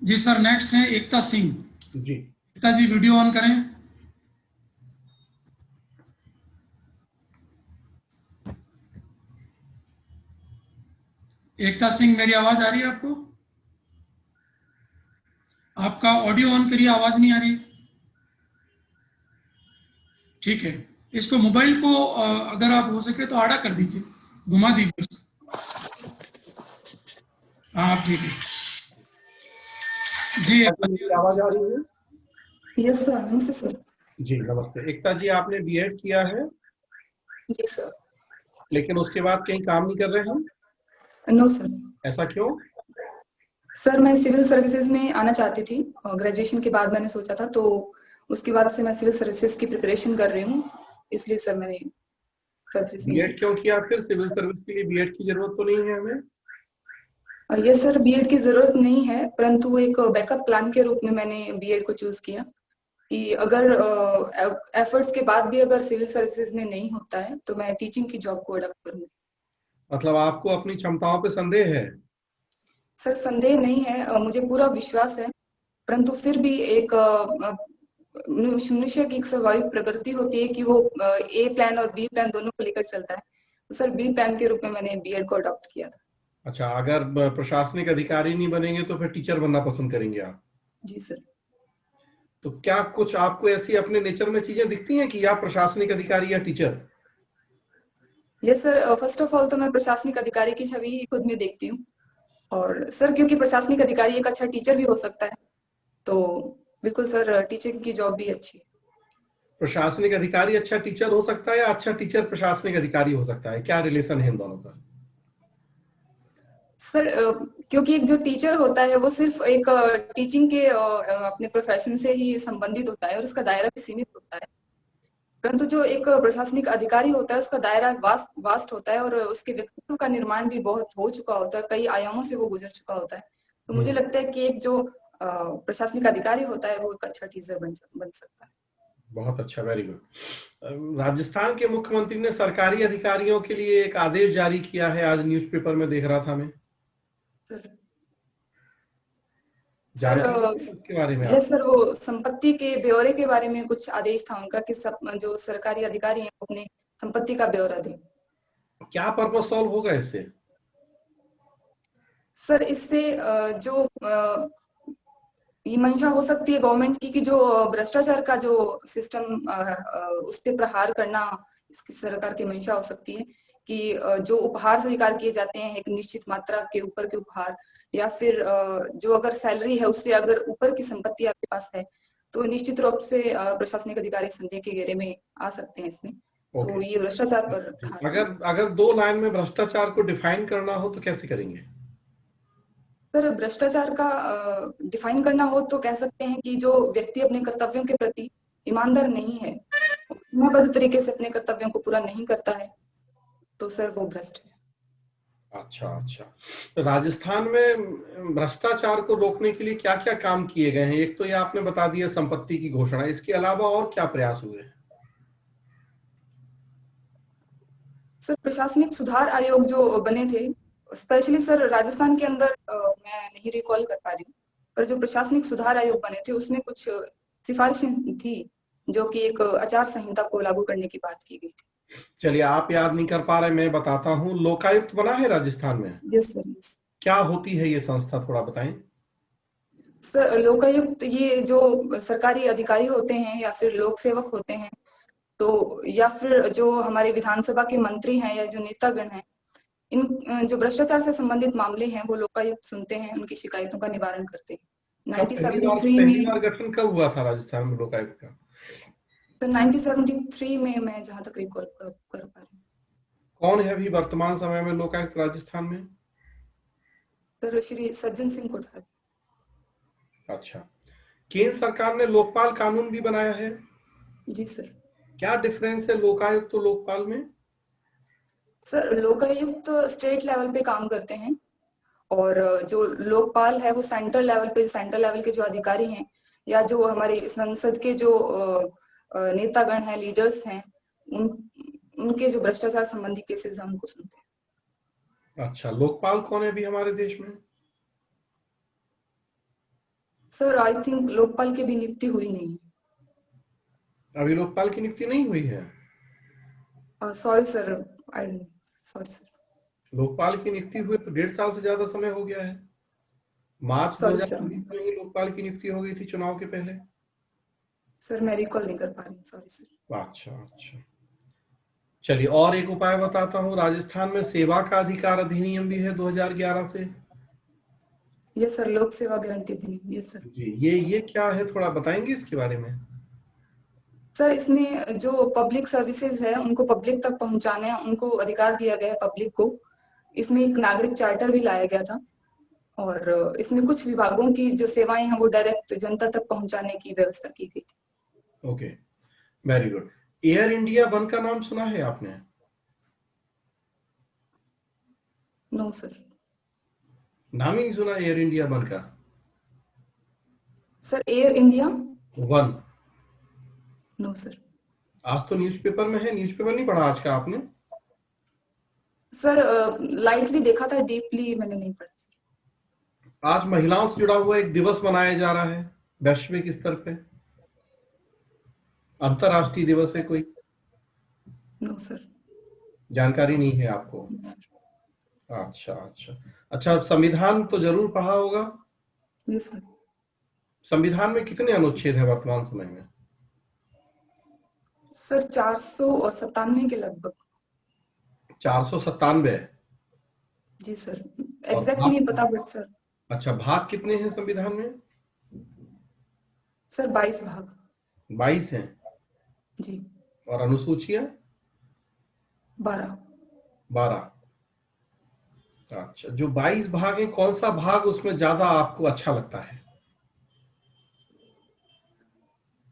जी sir, next है एकता सिंह जी। एकता जी video on करें। एकता सिंह, मेरी आवाज आ रही है आपको? आपका ऑडियो ऑन करिए, आवाज नहीं आ रही। ठीक है, इसको मोबाइल को अगर आप हो सके तो आड़ा कर दीजिए, घुमा दीजिए उसको। हाँ ठीक है जी। मेरी आवाज आ रही है? यस सर, नमस्ते सर। जी नमस्ते। एकता जी, आपने बीएड किया है? जी सर। लेकिन उसके बाद कहीं काम नहीं कर रहे हैं? No sir. ऐसा क्यों? सर मैं सिविल सर्विसेज में आना चाहती थी और ग्रेजुएशन के बाद मैंने सोचा था, तो उसके बाद से मैं सिविल सर्विसेज की प्रिपरेशन कर रही हूँ, इसलिए सर मैंने सर्विसेज नहीं बीएड क्यों किया फिर? सिविल सर्विस के लिए बीएड की जरूरत तो नहीं है हमें? की। यस सर, बीएड की जरूरत नहीं है, परंतु एक बैकअप प्लान के रूप में मैंने बीएड को चूज किया कि अगर एफर्ट्स के बाद भी अगर सिविल सर्विसेज में नहीं होता है तो मैं टीचिंग की जॉब को अडॉप्ट करूंगी। मतलब आपको अपनी क्षमताओं पे संदेह है? सर संदेह नहीं है, मुझे पूरा विश्वास है, परंतु फिर भी एक मनुष्य की एक स्वाभाविक प्रकृति होती है कि वो ए प्लान और बी प्लान दोनों को लेकर चलता है। तो सर बी प्लान के रूप में मैंने बीएड को अडॉप्ट किया था। अच्छा, अगर प्रशासनिक अधिकारी नहीं बनेंगे तो फिर टीचर बनना पसंद करेंगे आप? जी सर। तो क्या कुछ आपको ऐसी अपने नेचर में चीजें दिखती हैं कि आप प्रशासनिक अधिकारी या teacher? Yes sir, first of all तो मैं प्रशासनिक अधिकारी की छवि ही खुद में देखती हूँ, और सर क्योंकि प्रशासनिक अधिकारी एक अच्छा टीचर भी हो सकता है, तो बिल्कुल सर टीचिंग की जॉब भी अच्छी है। प्रशासनिक अधिकारी अच्छा टीचर हो सकता है या अच्छा टीचर प्रशासनिक अधिकारी हो सकता है? क्या रिलेशन है इन दोनों का? सर क्योंकि एक जो टीचर होता है वो सिर्फ एक टीचिंग के अपने प्रोफेशन से ही संबंधित होता है और उसका दायरा भी सीमित होता है, परंतु जो एक प्रशासनिक अधिकारी होता है उसका दायरा वास्ट होता है और उसके व्यक्तित्व का निर्माण भी बहुत हो चुका होता है, कई आयामों से वो गुजर चुका होता है। तो मुझे लगता है कि एक जो प्रशासनिक अधिकारी होता है वो एक अच्छा टीचर बन सकता है। बहुत अच्छा, वेरी गुड। राजस्थान के मुख्यमंत्री ने सरकारी अधिकारियों के लिए एक आदेश जारी किया है, आज न्यूज़पेपर में देख रहा था मैं। सर जानकारी है उसके बारे में आप? यस सर, वो संपत्ति के ब्यौरे के बारे में कुछ आदेश था उनका कि सब जो सरकारी अधिकारी हैं अपने संपत्ति का ब्यौरा दें। क्या पर्पस सॉल्व होगा इससे? सर इससे जो ये मंशा हो सकती है गवर्नमेंट की कि जो भ्रष्टाचार का जो सिस्टम उस पर प्रहार करना, इसकी सरकार की मंशा हो सकती है कि जो उपहार स्वीकार किए जाते हैं एक निश्चित मात्रा के ऊपर के उपहार, या फिर जो अगर सैलरी है उससे अगर ऊपर की संपत्ति आपके पास है तो निश्चित रूप से प्रशासनिक अधिकारी संदेह के घेरे में आ सकते हैं इसमें। तो ये भ्रष्टाचार पर प्रहार। अगर दो लाइन में भ्रष्टाचार को डिफाइन करना हो तो कैसे करेंगे? सर भ्रष्टाचार का डिफाइन करना हो तो कह सकते हैं कि जो व्यक्ति अपने कर्तव्यों के प्रति ईमानदार नहीं है, नियमबद्ध तरीके से अपने कर्तव्यों को पूरा नहीं करता है, तो सर वो भ्रष्ट है। अच्छा अच्छा। तो राजस्थान में भ्रष्टाचार को रोकने के लिए क्या क्या काम किए गए हैं? एक तो ये आपने बता दिया संपत्ति की घोषणा, इसके अलावा और क्या प्रयास हुए? सर प्रशासनिक सुधार आयोग जो बने थे, स्पेशली सर राजस्थान के अंदर मैं नहीं रिकॉल कर पा रही हूँ, पर जो प्रशासनिक सुधार आयोग बने थे उसमें कुछ सिफारिशें थी जो कि एक आचार संहिता को लागू करने की बात की गई थी। चलिए, आप याद नहीं कर पा रहे, मैं बताता हूँ। लोकायुक्त बना है राजस्थान में। Yes sir, yes. क्या होती है ये संस्था, थोड़ा बताएं। सर लोकायुक्त ये जो सरकारी अधिकारी होते हैं या फिर लोक सेवक होते हैं, तो या फिर जो हमारे विधानसभा के मंत्री हैं या जो नेतागण हैं, इन जो भ्रष्टाचार से संबंधित मामले हैं वो लोकायुक्त सुनते हैं, उनकी शिकायतों का निवारण करते हैं। 1973 पहली में बार गठन कब हुआ था राजस्थान में लोकायुक्त का? सर 1973 में मैं जहां तक रिकॉल कर पा रही हूँ। कौन है अभी वर्तमान समय में लोकायुक्त राजस्थान में? सर श्री सज्जन सिंह कोठारी। अच्छा। केंद्र सरकार ने लोकपाल कानून भी बनाया है। जी सर। क्या डिफरेंस है लोकायुक्त तो लोकपाल में? सर लोकायुक्त स्टेट लेवल पे काम करते हैं और जो लोकपाल है वो सेंट्रल लेवल पे, सेंट्रल लेवल के जो अधिकारी हैं या जो हमारे संसद के जो नेतागण हैं, लीडर्स हैं, उनके जो भ्रष्टाचार संबंधी केसेस हैं उनको सुनते हैं। अच्छा, लोकपाल कौन है अभी हमारे देश में? सर आई थिंक लोकपाल की भी नियुक्ति हुई नहीं अभी लोकपाल की नियुक्ति नहीं हुई है? है। सॉरी सर, आई सॉरी सर। लोकपाल की नियुक्ति हुए तो 1.5 साल से ज्यादा समय हो गया है। मार्च सॉरी सर, 2020 में ही लोकपाल की नियुक्ति हो गई थी चुनाव के पहले। मैं रिकॉल नहीं कर पा रही हूँ, सॉरी सर। अच्छा अच्छा, चलिए और एक उपाय बताता हूँ। राजस्थान में सेवा का अधिकार अधिनियम भी है 2011 से। यस सर, लोक सेवा गारंटी अधिनियम, यस सर। जी, ये क्या है, थोड़ा बताएंगे इसके बारे में? सर इसमें जो पब्लिक सर्विसेज है उनको पब्लिक तक पहुंचाने, उनको अधिकार दिया गया है पब्लिक को। इसमें एक नागरिक चार्टर भी लाया गया था और इसमें कुछ विभागों की जो सेवाएं हैं वो डायरेक्ट जनता तक पहुंचाने की व्यवस्था की गई थी। Okay, very good. Air India one का नाम सुना है आपने? No sir. नाम ही नहीं सुना एयर इंडिया वन का? Sir Air India one? No sir. आज तो न्यूज़पेपर में है, न्यूज़पेपर नहीं पढ़ा आज का आपने? सर लाइटली देखा था, डीपली मैंने नहीं पढ़ा सर। आज महिलाओं से जुड़ा हुआ एक दिवस मनाया जा रहा है वैश्विक स्तर पे, अंतरराष्ट्रीय दिवस है कोई? No sir. जानकारी नहीं है आपको? No sir. अच्छा अच्छा अच्छा, संविधान तो जरूर पढ़ा होगा। Yes sir. संविधान में कितने अनुच्छेद हैं वर्तमान समय में? सर 497 के लगभग। 497? जी सर, और एग्जैक्ट नहीं पता बट सर। अच्छा, भाग कितने हैं संविधान में? सर 22 भाग। 22 हैं। जी। और अनुसूचियां? 12। 12। अच्छा, जो 22 भाग हैं, कौन सा भाग उसमें ज्यादा आपको अच्छा लगता है?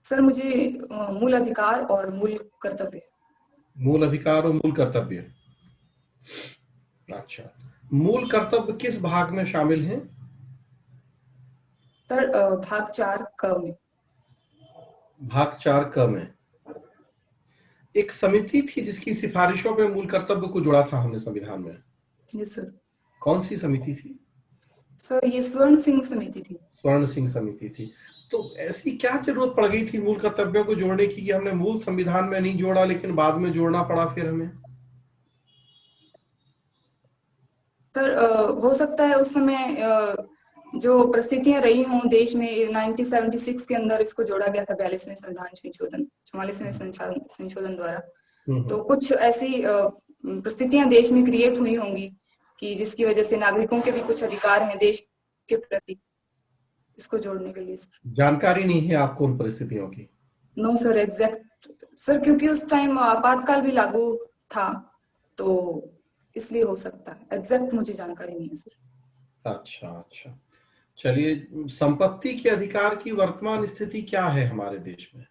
सर मुझे मूल अधिकार और मूल कर्तव्य। मूल अधिकार और मूल कर्तव्य। अच्छा, मूल कर्तव्य किस भाग में शामिल हैं? सर भाग 4 क में। भाग 4 क में। एक समिति थी जिसकी सिफारिशों पे मूल कर्तव्य को जोड़ा था हमने संविधान में। Yes sir. कौन सी समिति थी? सर ये स्वर्ण सिंह समिति थी। स्वर्ण सिंह समिति थी। तो ऐसी क्या जरूरत पड़ गई थी मूल कर्तव्यों को जोड़ने की कि हमने मूल संविधान में नहीं जोड़ा, लेकिन बाद में जोड़ना पड़ा फिर हमें? सर हो सकता है उस समय जो परिस्थितियां रही हों देश में, 1976 के अंदर इसको जोड़ा गया था 42वें संविधान संशोधन, 44वें संशोधन द्वारा। तो कुछ ऐसी परिस्थितियां देश में क्रिएट हुई होंगी कि जिसकी वजह से नागरिकों के भी कुछ अधिकार हैं देश के प्रति, इसको जोड़ने के लिए। सर जानकारी नहीं है आपको उन परिस्थितियों की? नो सर एग्जैक्ट सर, क्योंकि उस टाइम आपातकाल भी लागू था तो इसलिए हो सकता है, एग्जैक्ट मुझे जानकारी नहीं है सर। अच्छा अच्छा, चलिए, संपत्ति के अधिकार की वर्तमान स्थिति क्या है हमारे देश में?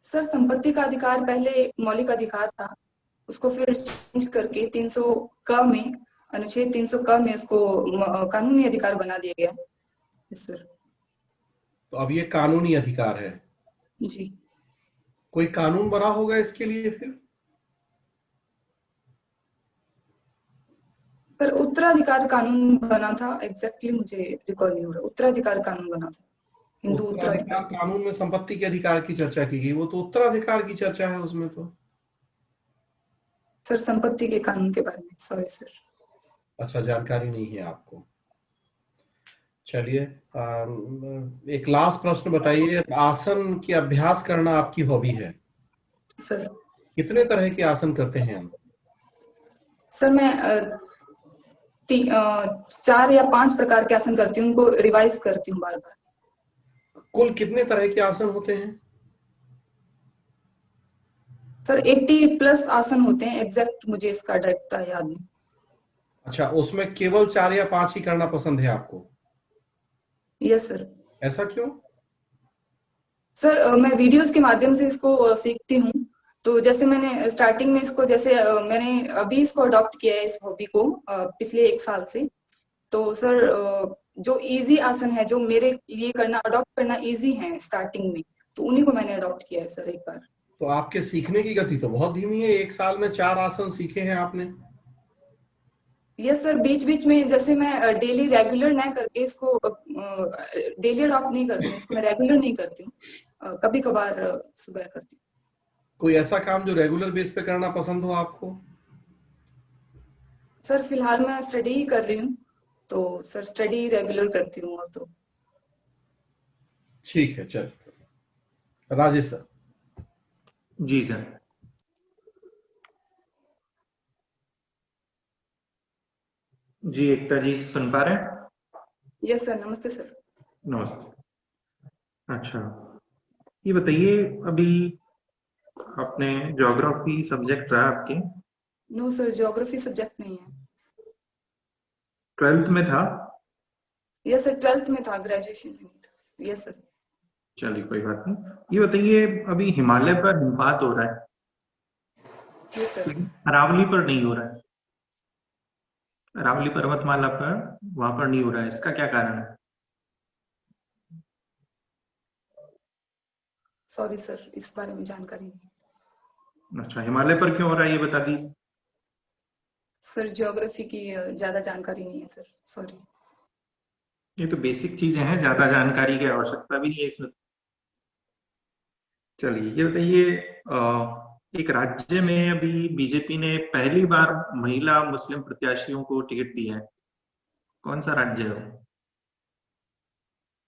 सर संपत्ति का अधिकार पहले मौलिक अधिकार था, उसको फिर चेंज करके 300 क में, अनुच्छेद 300 क में उसको कानूनी अधिकार बना दिया गया। Yes sir. तो अब ये कानूनी अधिकार है? जी। कोई कानून बना होगा इसके लिए फिर? सर उत्तराधिकार कानून बना था, एग्जैक्टली मुझे रिकॉल नहीं हो रहा, उत्तराधिकार कानून बना था, हिंदू उत्तराधिकार उत्तराधिकार। कानून में संपत्ति के अधिकार की चर्चा की गई, वो तो उत्तराधिकार की चर्चा है उसमें तो। सर संपत्ति के कानून के बारे में सॉरी सर। अच्छा, जानकारी नहीं है आपको। चलिए, एक लास्ट प्रश्न बताइए। आसन की अभ्यास करना आपकी हॉबी है? सर कितने तरह के आसन करते हैं हम? सर मैं 4 या 5 प्रकार के आसन करती हूँ, उनको रिवाइज करती हूँ बार बार। कुल कितने तरह के आसन होते हैं? सर 80+ आसन होते हैं, एग्जैक्ट मुझे इसका डाटा याद नहीं। अच्छा, उसमें केवल 4 या 5 ही करना पसंद है आपको? Yes sir. ऐसा क्यों? सर मैं वीडियोस के माध्यम से इसको सीखती हूँ, तो जैसे मैंने स्टार्टिंग में इसको जैसे मैंने अभी इसको अडॉप्ट किया है इस हॉबी को पिछले 1 साल से। तो सर जो इजी आसन है जो मेरे लिए करना, अडॉप्ट करना इजी है स्टार्टिंग में, तो उन्हीं को मैंने अडॉप्ट किया है सर एक बार। तो आपके सीखने की गति तो बहुत धीमी है, 1 साल में 4 आसन सीखे हैं आपने। यस सर, बीच बीच में जैसे मैं डेली रेगुलर ना करके इसको डेली अडॉप्ट नहीं करती हूँ, इसको मैं रेगुलर नहीं करती हूँ, कभी कभार सुबह करती हूँ। कोई ऐसा काम जो रेगुलर बेस पे करना पसंद हो आपको? सर फिलहाल मैं स्टडी ही कर रही हूँ, तो सर स्टडी रेगुलर करती हूँ और तो। ठीक है, चलिए। राजेश सर। जी सर। जी एकता जी सुन पा रहे हैं? यस सर, नमस्ते सर। नमस्ते। अच्छा, ये बताइए, अभी आपने ज्योग्राफी सब्जेक्ट रहा आपके? नो सर, ज्योग्राफी सब्जेक्ट नहीं है। 12th में था? यस सर, 12th में था, ग्रेजुएशन में नहीं था। Yes sir. चलिए कोई बात नहीं। ये बताइए, अभी हिमालय पर हिमपात हो रहा है, यस सर। लेकिन अरावली पर नहीं हो रहा है। अरावली पर्वतमाला पर वहां पर नहीं हो रहा है, इसका क्या कारण है? सॉरी सर, इस बारे में जानकारी नहीं। अच्छा, हिमालय पर क्यों हो रहा है ये बता दीजिए। सर ज्योग्राफी की ज्यादा जानकारी नहीं है सर, सॉरी। ये तो बेसिक चीजें हैं, ज्यादा जानकारी की आवश्यकता भी नहीं है इसमें। चलिए ये बताइए, एक राज्य में अभी बीजेपी ने पहली बार महिला मुस्लिम प्रत्याशियों को टिकट दिया है, कौन सा राज्य है वो?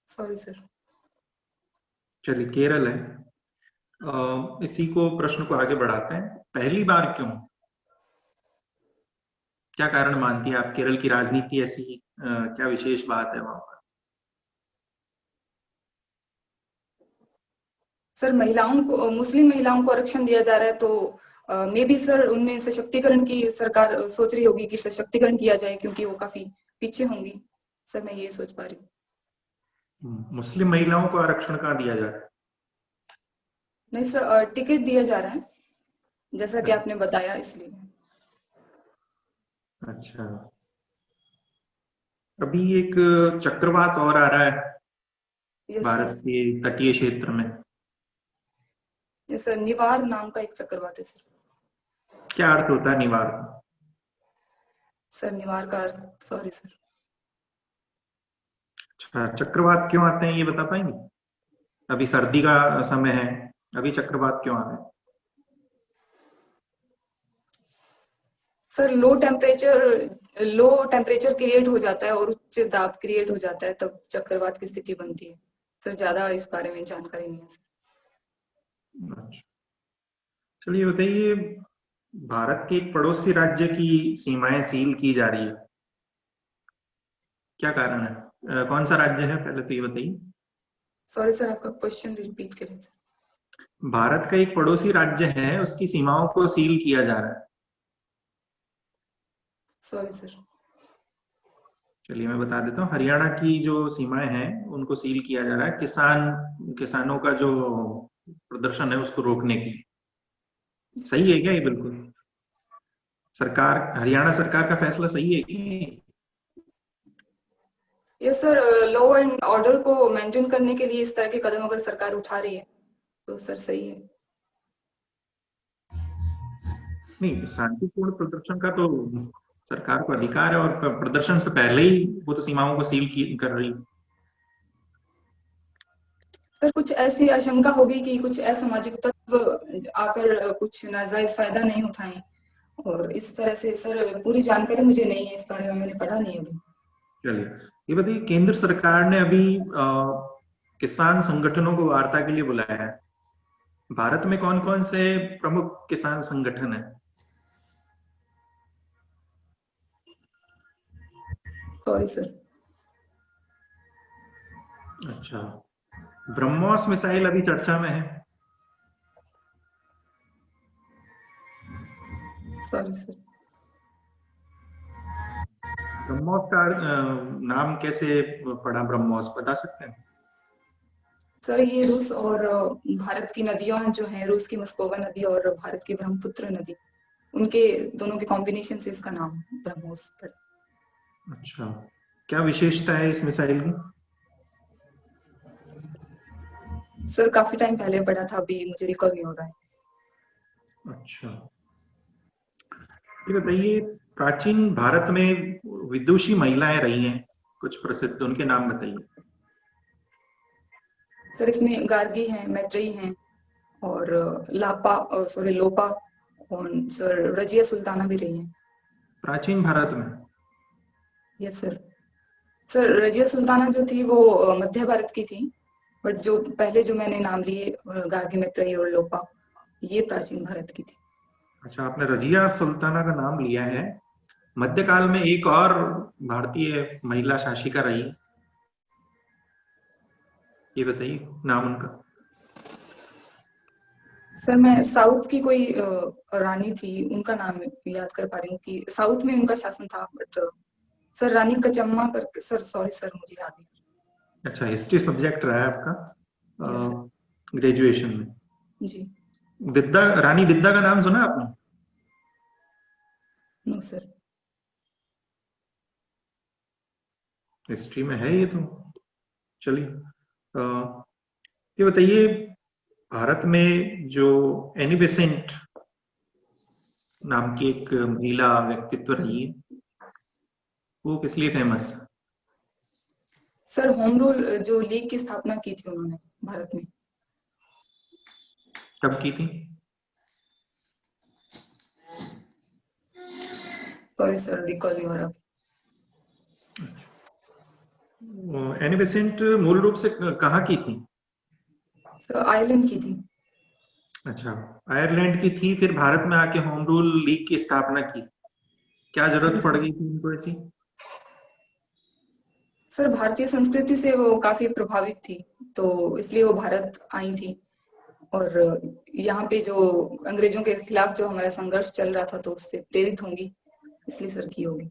Sorry sir. चलिए केरल है। इसी को प्रश्न को आगे बढ़ाते हैं, पहली बार क्यों? क्या कारण मानती है आप? केरल की राजनीति ऐसी क्या विशेष बात है वहां पर? सर महिलाओं को, मुस्लिम महिलाओं को आरक्षण दिया जा रहा है, तो मे बी सर उनमें सशक्तिकरण की सरकार सोच रही होगी कि सशक्तिकरण किया जाए, क्योंकि वो काफी पीछे होंगी। सर मैं ये सोच पा रही हूँ। मुस्लिम महिलाओं को आरक्षण कहाँ दिया जा रहा है? नहीं सर, टिकट दिया जा रहा है, जैसा कि आपने बताया, इसलिए। अच्छा, अभी एक चक्रवात और आ रहा है यस भारत सर। के तटीय क्षेत्र में। यस सर, निवार नाम का एक चक्रवात है सर। क्या अर्थ होता है निवार का? सर निवार का अर्थ, सॉरी सर। अच्छा, चक्रवात क्यों आते हैं ये बता पाएंगे? अभी सर्दी का समय है, अभी चक्रवात क्यों आ रहे हैं? सर लो टेम्परेचर क्रिएट हो जाता है और उच्च दाब क्रिएट हो जाता है, तब चक्रवात की स्थिति बनती है। सर ज्यादा इस बारे में जानकारी नहीं है सर। अच्छा, चलिए बताइए, भारत के एक पड़ोसी राज्य की सीमाएं सील की जा रही है, क्या कारण है? कौन सा राज्य है पहले तो ये बताइए। सॉरी सर, आपका क्वेश्चन रिपीट करें सर। भारत का एक पड़ोसी राज्य है, उसकी सीमाओं को सील किया जा रहा है। Sorry sir. चलिए मैं बता देता हूँ, हरियाणा की जो सीमाएं हैं उनको सील किया जा रहा है, किसानों का जो प्रदर्शन है उसको रोकने के लिए। सही है क्या ये? बिल्कुल सरकार, हरियाणा सरकार का फैसला सही है कि? Yes sir, law and order को मेंटेन करने के लिए इस तरह के कदम अगर सरकार उठा रही है तो सर सही है। नहीं, शांतिपूर्ण प्रदर्शन का तो सरकार को अधिकार है, और प्रदर्शन से पहले ही वो तो सीमाओं को कर रही। सर कुछ ऐसी आशंका होगी कि कुछ असामाजिक तत्व आकर कुछ नाजायज फायदा नहीं उठाएं, और इस तरह से सर पूरी जानकारी मुझे नहीं है इस बारे में, मैंने पढ़ा नहीं अभी। चलिए ये बताइए, केंद्र सरकार ने अभी किसान संगठनों को वार्ता के लिए बुलाया है। भारत में कौन कौन से प्रमुख किसान संगठन हैं? Sorry sir. अच्छा, ब्रह्मोस मिसाइल अभी चर्चा में है। Sorry sir. ब्रह्मोस का नाम कैसे पड़ा? ब्रह्मोस बता सकते हैं? सर ये रूस और भारत की नदियां जो हैं, रूस की मस्कोवा नदी और भारत की ब्रह्मपुत्र नदी, उनके दोनों के कॉम्बिनेशन से इसका नाम ब्रह्मोस पड़ा। अच्छा, क्या विशेषता है इस मिसाइल की? सर काफी टाइम पहले पढ़ा था, अभी मुझे रिकॉल नहीं हो रहा है। अच्छा, ये बताइए, प्राचीन भारत में विदुषी महिलाएं रही हैं कुछ प्रसिद्ध, उनके नाम बताइए। सर इसमें गार्गी हैं, मैत्रेयी हैं और लोपा और सर रजिया सुल्ताना भी रही हैं। प्राचीन भारत में? Yes sir. Sir Razia Sultana जो थी वो मध्य भारत की थी, बट जो पहले जो मैंने नाम लिए गार्गी, मैत्रेयी और लोपा, ये प्राचीन भारत की थी। अच्छा, आपने रजिया सुल्ताना का नाम लिया है। मध्यकाल में एक और भारतीय महिला शासिका रही, ये बताइए नाम उनका। सर मैं साउथ की कोई रानी थी, उनका नाम याद कर पा रही हूँ कि साउथ में उनका शासन था, बट सर रानी कचम्मा करके, सर सॉरी सर मुझे याद नहीं। अच्छा, हिस्ट्री सब्जेक्ट रहा है Yes, आपका ग्रेजुएशन में? जी। दिद्दा, रानी दिद्दा का नाम सुना आपने? No sir. हिस्ट्री में है ये तो। चलिए, ये बताइए, भारत में जो एनी बेसेंट नाम की एक महिला व्यक्तित्व रही है, वो किस लिए फेमस है? सर होम रूल जो लीग की स्थापना की थी उन्होंने भारत में। कब की थी? सॉरी सर रिकॉल नहीं हो रहा। एनी बेसेंट मूल रूप से कहाँ की थी? सर आयरलैंड की थी। अच्छा, आयरलैंड की थी, फिर भारत में आके होम रूल लीग की स्थापना की। क्या जरूरत पड़ गई थी उनको ऐसी? सर भारतीय संस्कृति से वो काफी प्रभावित थी, तो इसलिए वो भारत आई थी, और यहाँ पे जो अंग्रेजों के खिलाफ जो हमारा संघर्ष चल रहा था, तो उससे प्रेरित होंगी, इसलिए सर की होगी।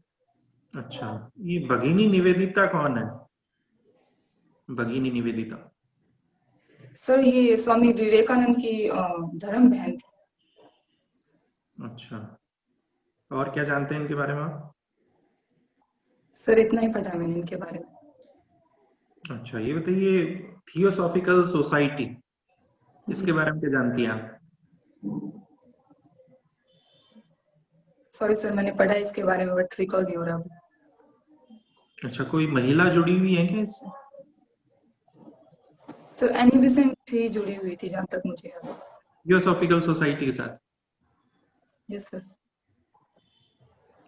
अच्छा, ये भगिनी निवेदिता कौन है? भगिनी निवेदिता? सर ये स्वामी विवेकानंद की धर्म बहन थी। अच्छा, और क्या जानते हैं इनके बारे में आप? सर इतना ही पता मैंने इनके बारे में। अच्छा, ये बताइए, थियोसॉफिकल सोसाइटी, इसके बारे में क्या जानती हैं आप? सॉरी सर मैंने पढ़ा है इसके बारे में, बट रिकॉल नहीं हो रहा। अच्छा, कोई महिला जुड़ी हुई है क्या इससे? तो एनी बेसेंट ही जुड़ी हुई थी जहां तक मुझे याद है। थियोसॉफिकल सोसाइटी के साथ? Yes sir.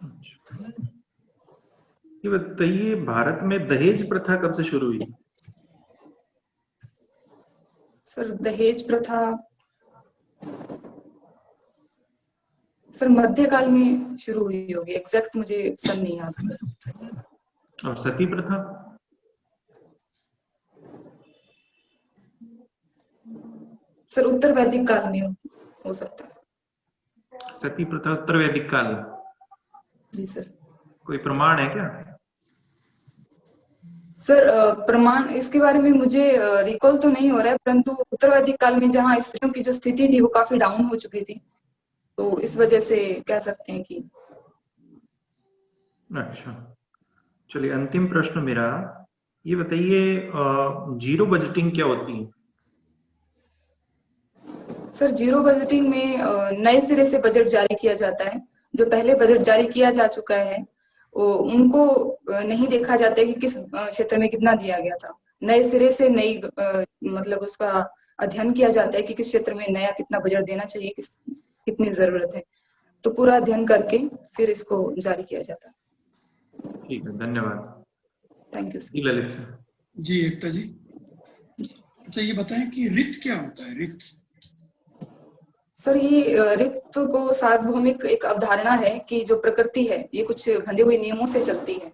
अच्छा, ये बताइए, भारत में दहेज प्रथा कब से शुरू हुई? सर दहेज प्रथा सर मध्यकाल में शुरू हुई होगी, एग्जैक्ट मुझे सन नहीं याद सर। और सती प्रथा? सर उत्तर वैदिक काल में हो सकता है। सती प्रथा उत्तर वैदिक काल? जी सर। कोई प्रमाण है क्या? सर प्रमाण इसके बारे में मुझे रिकॉल तो नहीं हो रहा है, परंतु उत्तर वैदिक काल में जहाँ स्त्रियों की जो स्थिति थी वो काफी डाउन हो चुकी थी, तो इस वजह से कह सकते हैं कि। अच्छा, चलिए, अंतिम प्रश्न मेरा, ये बताइए, जीरो बजटिंग क्या होती है? सर जीरो बजटिंग में नए सिरे से बजट जारी किया जाता है। जो पहले बजट जारी किया जा चुका है उनको नहीं देखा जाता है कि किस क्षेत्र में कितना दिया गया था। नए सिरे से नई मतलब उसका अध्ययन किया जाता है कि किस क्षेत्र में नया कितना बजट देना चाहिए, कितनी जरूरत है, तो पूरा अध्ययन करके फिर इसको जारी किया जाता है। ठीक है, धन्यवाद। थैंक यू जी, ललित सर। जी एकता जी, अच्छा ये बताएं कि रित क्या होता है? रित? सर ये ऋतु को सार्वभौमिक एक अवधारणा है कि जो प्रकृति है ये कुछ बंधे हुए नियमों से चलती है,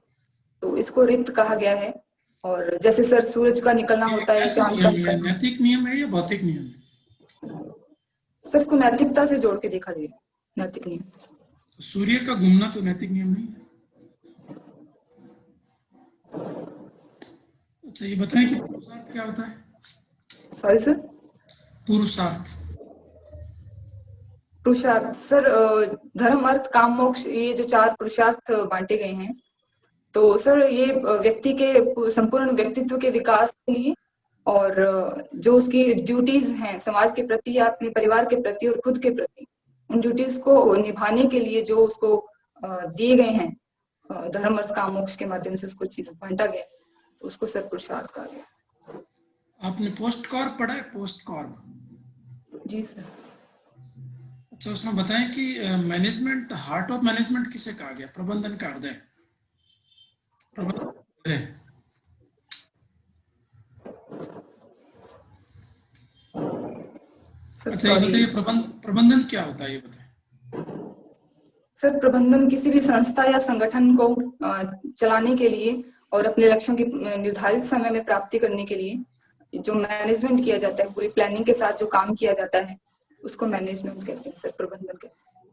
तो इसको ऋतु कहा गया है। और जैसे सर सूरज का निकलना होता है, कैसे चांद का नियम है? निकलना। नैतिक नियम है या भौतिक नियम है? सर इसको नैतिकता से जोड़ के देखा जाए, नैतिक नियम। तो सूर्य का घूमना तो नैतिक नियम नहीं है। अच्छा ये बताएं कि पुरुषार्थ क्या होता है? Sorry sir. पुरुषार्थ? पुरुषार्थ सर धर्म अर्थ काम मोक्ष, ये जो 4 पुरुषार्थ बांटे गए हैं, तो सर ये व्यक्ति के संपूर्ण व्यक्तित्व के विकास के लिए और जो उसकी ड्यूटीज हैं समाज के प्रति या अपने परिवार के प्रति और खुद के प्रति, उन ड्यूटीज को निभाने के लिए जो उसको दिए गए हैं, धर्म अर्थ काम मोक्ष के माध्यम से उसको चीज बांटा गया, तो उसको सर पुरुषार्थ कहा गया। आपने पोस्ट कॉर्प पढ़ा है? Post corp? जी सर। अच्छा, उसमें बताएं कि मैनेजमेंट, हार्ट ऑफ मैनेजमेंट किसे कहा गया? प्रबंधन का हृदय, प्रबंधन का हृदय। सर अच्छा, ये सॉरी बताइए प्रबंधन क्या होता है, ये बताएं। सर, प्रबंधन किसी भी संस्था या संगठन को चलाने के लिए और अपने लक्ष्यों की निर्धारित समय में प्राप्ति करने के लिए जो मैनेजमेंट किया जाता है, पूरी प्लानिंग के साथ जो काम किया जाता है, उसको मैनेजमेंट कहते हैं सर, प्रबंधन कहते हैं।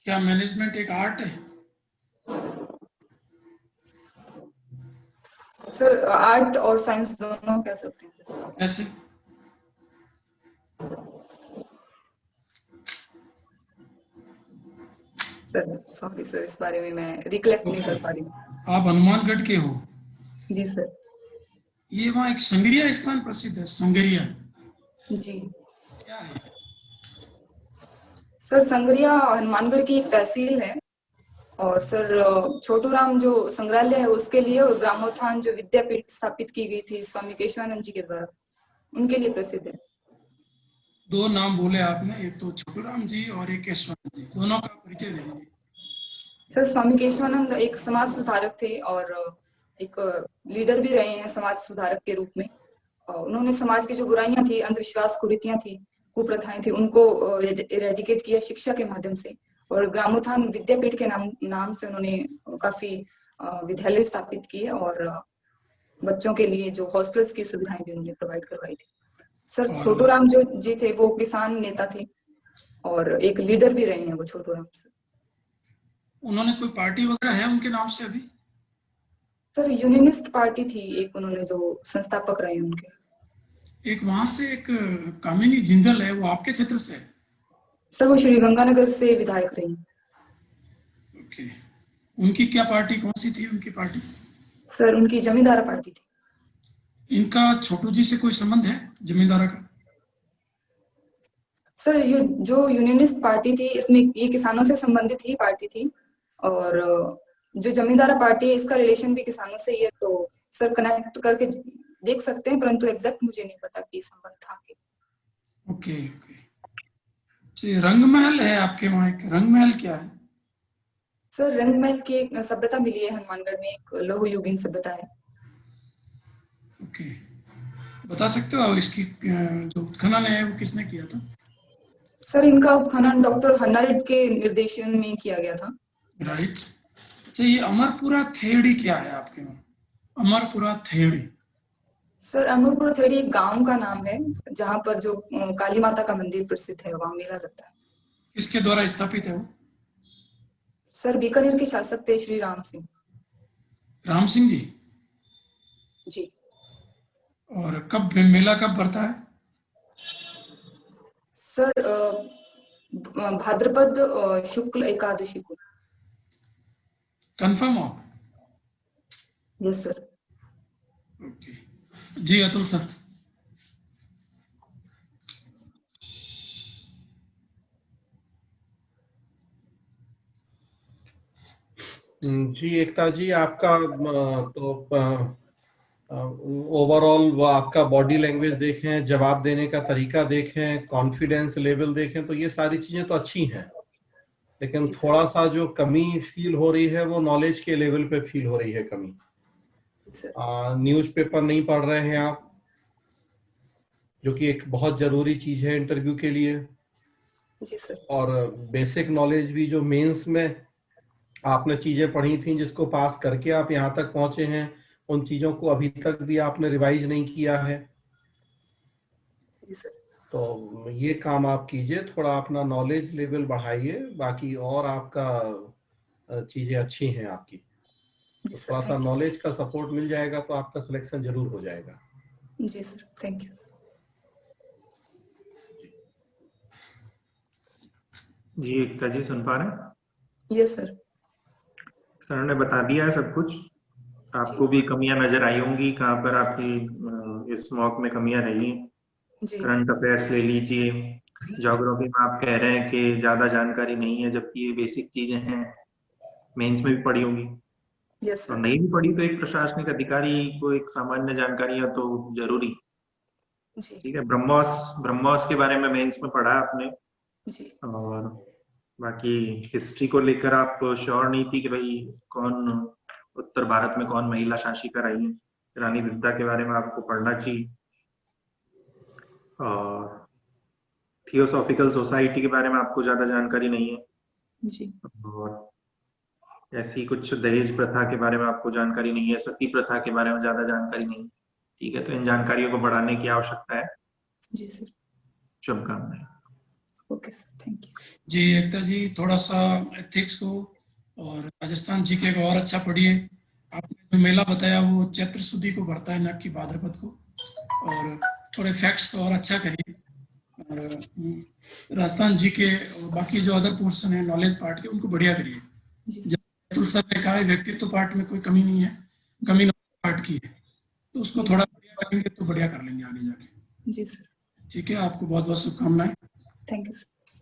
क्या मैनेजमेंट एक आर्ट है? सर आर्ट और साइंस दोनों कह सकते हैं सर। कैसे? सर सॉरी सर, इस बारे में मैं रिकलेक्ट नहीं कर पा रही हूँ। आप हनुमानगढ़ के हो? जी सर। ये वहाँ एक संगरिया स्थान प्रसिद्ध है, संगरिया, जी क्या है? सर, संगरिया हनुमानगढ़ की एक तहसील है, और सर छोटू राम जो संग्रहालय है उसके लिए, और ग्रामोत्थान जो विद्यापीठ स्थापित की गई थी स्वामी केशवानंद जी के द्वारा, उनके लिए प्रसिद्ध है। दो नाम बोले आपने, एक तो छोटूराम जी और एक केशवानंद जी, दोनों का परिचय दे दीजिए। सर स्वामी केशवानंद एक समाज सुधारक थे और एक लीडर भी रहे हैं समाज सुधारक के रूप में। उन्होंने समाज की जो बुराइयां थी, अंधविश्वास, कुरीतियां थी, कुप्रथाएं थी, उनको इरेडिकेट किया शिक्षा के माध्यम से, और ग्रामोत्थान विद्यापीठ के नाम से उन्होंने काफी विद्यालय स्थापित किए, और बच्चों के लिए जो हॉस्टल्स की सुविधाएं भी उन्होंने प्रोवाइड करवाई थी। सर छोटू राम जो जी थे वो किसान नेता थे और एक लीडर भी रहे हैं वो छोटू राम सर। उन्होंने कोई पार्टी वगैरह है उनके नाम से अभी? सर यूनियनिस्ट पार्टी थी एक, उन्होंने जो संस्थापक रहे उनके। एक वहां से एक कामिनी जिंदल है, वो आपके क्षेत्र से है? सर वो श्री गंगानगर से विधायक रही। ओके, उनकी क्या पार्टी, कौन सी थी उनकी पार्टी? सर उनकी जमींदारा पार्टी थी। इनका छोटू जी से कोई संबंध है जमींदारा का? सर ये जो यूनियनिस्ट पार्टी थी, इसमें ये किसानों से संबंधित ही पार्टी थी, और जो जमींदारा पार्टी है इसका रिलेशन भी किसानों से ही है, तो सर कनेक्ट करके देख सकते हैं, परंतु एग्जैक्ट मुझे नहीं पता कि संबंध था कि। Okay okay. जी, रंगमहल है आपके वहाँ, एक रंगमहल क्या है? सर रंगमहल की एक सभ्यता मिली है हनुमानगढ़ में, एक लौह युगीन सभ्यता है। ओके, बता सकते हो इसकी जो उत्खनन है वो किसने किया था? सर इनका उत्खनन डॉक्टर हन्ना रेड्डी के निर्देशन में किया गया था। राइट। अच्छा, ये अमरपुरा थेड़ी क्या है आपके वहाँ? अमरपुरा थेड़ी? सर अमरपुरा थेड़ी एक गांव का नाम है जहां पर जो काली माता का मंदिर प्रसिद्ध है, वहां मेला लगता है। किसके द्वारा स्थापित है वो? सर बीकानेर के शासक थे श्री राम सिंह। राम सिंह जी? जी। और कब मेला कब पड़ता है? सर भाद्रपद शुक्ल एकादशी को। कंफर्म हो? Yes sir. ओके जी, अतुल सर। जी एकता जी, आपका तो ओवरऑल वो आपका बॉडी लैंग्वेज देखें, जवाब देने का तरीका देखें, कॉन्फिडेंस लेवल देखें, तो ये सारी चीजें तो अच्छी हैं, लेकिन थोड़ा सा जो कमी फील हो रही है वो नॉलेज के लेवल पे फील हो रही है कमी। न्यूज़पेपर नहीं पढ़ रहे हैं आप, जो कि एक बहुत जरूरी चीज है इंटरव्यू के लिए। जी सर। और बेसिक नॉलेज भी जो मेंस में आपने चीजें पढ़ी थी, जिसको पास करके आप यहाँ तक पहुंचे हैं, उन चीजों को अभी तक भी आपने रिवाइज नहीं किया है। जी सर। तो ये काम आप कीजिए, थोड़ा अपना नॉलेज लेवल बढ़ाइए, बाकी और आपका चीजें अच्छी हैं आपकी। तो थोड़ा सा नॉलेज का सपोर्ट मिल जाएगा तो आपका सिलेक्शन जरूर हो जाएगा। जी सर, थैंक यू। जी एकता जी सुन पा रहे हैं? Yes sir. सर ने बता दिया है सब कुछ। आपको भी कमियां नजर आई होंगी, कहाँ पर आपकी इस मॉक में कमियां रही। करंट अफेयर्स ले लीजिए, ज्योग्राफी में आप कह रहे हैं कि ज्यादा जानकारी नहीं है, जबकि ये बेसिक चीजें हैं। मेंस में भी पढ़ी होंगी, यस और सर। नहीं भी पढ़ी तो एक प्रशासनिक अधिकारी को एक सामान्य जानकारियां तो जरूरी। जी ठीक है, ब्रह्मोस के बारे में मेंस में पढ़ा आपने, जी और बाकी हिस्ट्री को लेकर आप श्योर नहीं थी कि भाई कौन उत्तर भारत में कौन महिला शासिका रही है, रानी विद्या के बारे में आपको पढ़ना चाहिए। और थियोसॉफिकल सोसाइटी के बारे में आपको ज्यादा जानकारी नहीं है, जी और ऐसी कुछ दहेज प्रथा के बारे में आपको जानकारी नहीं है, सती प्रथा के बारे में ज्यादा जानकारी नहीं है। ठीक है, तो इन जानकारियों को बढ़ाने की आवश्यकता है। जी सर। शुभकामनाएं। Okay sir, thank you. जी एकता जी, थोड़ा सा एथिक्स को और राजस्थान जीके को और अच्छा पढ़िए। आपने जो मेला बताया वो चैत्र शुद्धि को भरता है, न कि भाद्रपद को, और थोड़े फैक्ट्स को और अच्छा करिए। और राजस्थान जीके और बाकी जो अदर पोर्शन है नॉलेज पार्ट के, उनको बढ़िया करिए। जी सर। जैसे सर ने कहा है, व्यक्तित्व पार्ट में कोई कमी नहीं है, कमी नॉलेज पार्ट की है, तो उसको जी थोड़ा बढ़िया करेंगे तो बढ़िया कर लेंगे आगे जाके। जी सर, ठीक है, आपको बहुत बहुत शुभकामनाएं। Thank you sir.